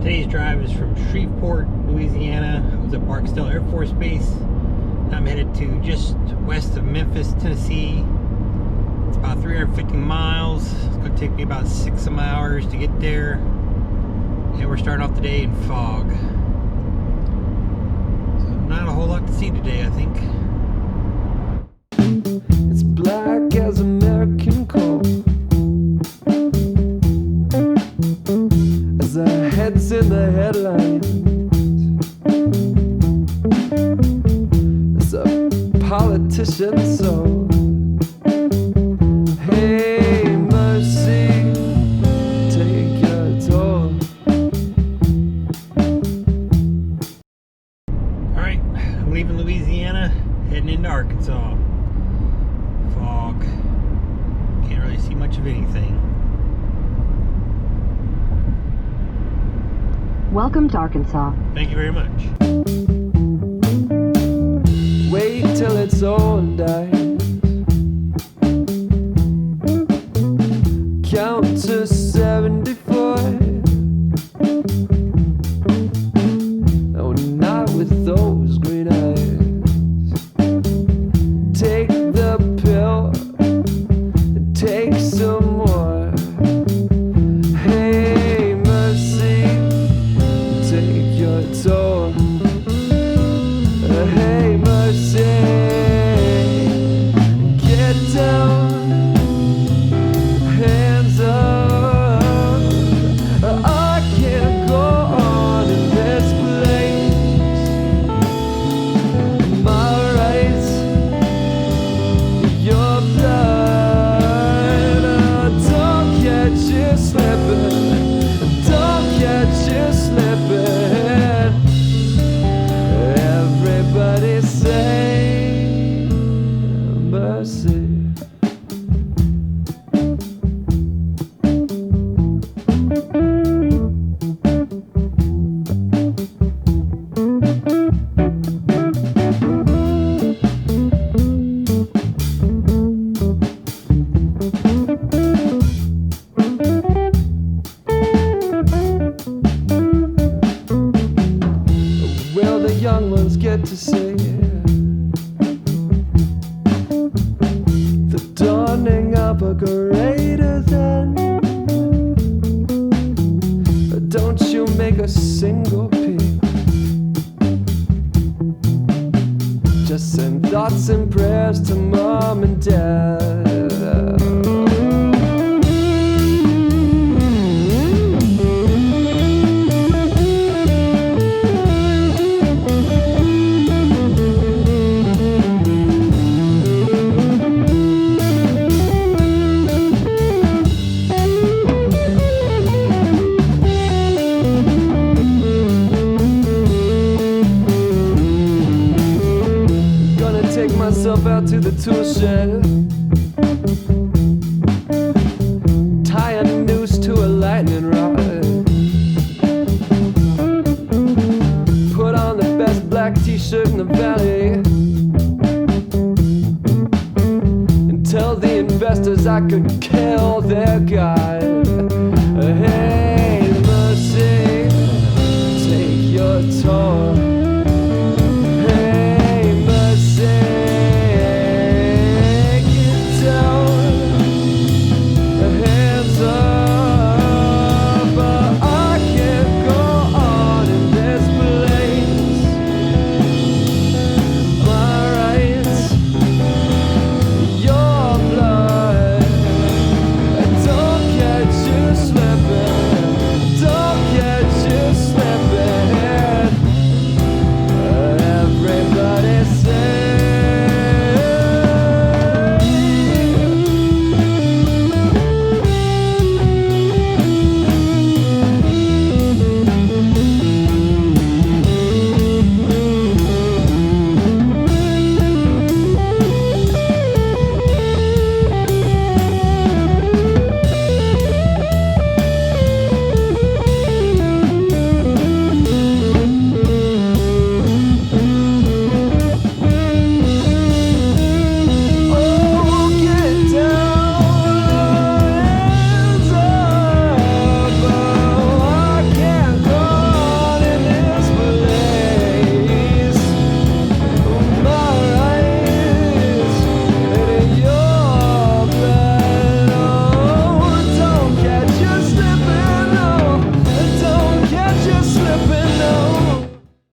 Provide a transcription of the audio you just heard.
Today's drive is from Shreveport, Louisiana. I was at Barksdale Air Force Base. I'm headed to just west of Memphis, Tennessee. It's about 350 miles. It's going to take me about 6 hours to get there. And we're starting off the day in fog. So not a whole lot to see today, I think. It's black as American coal. As our heads in the headlines, as a politician's soul. Hey, mercy, take your toll. Alright, I'm leaving Louisiana, heading into Arkansas. Fog. Can't really see much of anything. Welcome to Arkansas. Thank you very much. Wait till it's all dies. Count to 74. Oh, not with those green eyes. Take the pill, take some more. Hey, mercy, take your toll. Hey, mercy, get down, hands up. I can't go on in this place. My rights, your blood. Don't catch you slipping, don't catch you slipping. Everybody say mercy. Will the young ones get to see the dawning of a greater than? Don't you make a single peep, just send thoughts and prayers to mom and dad. Take myself out to the tool shed.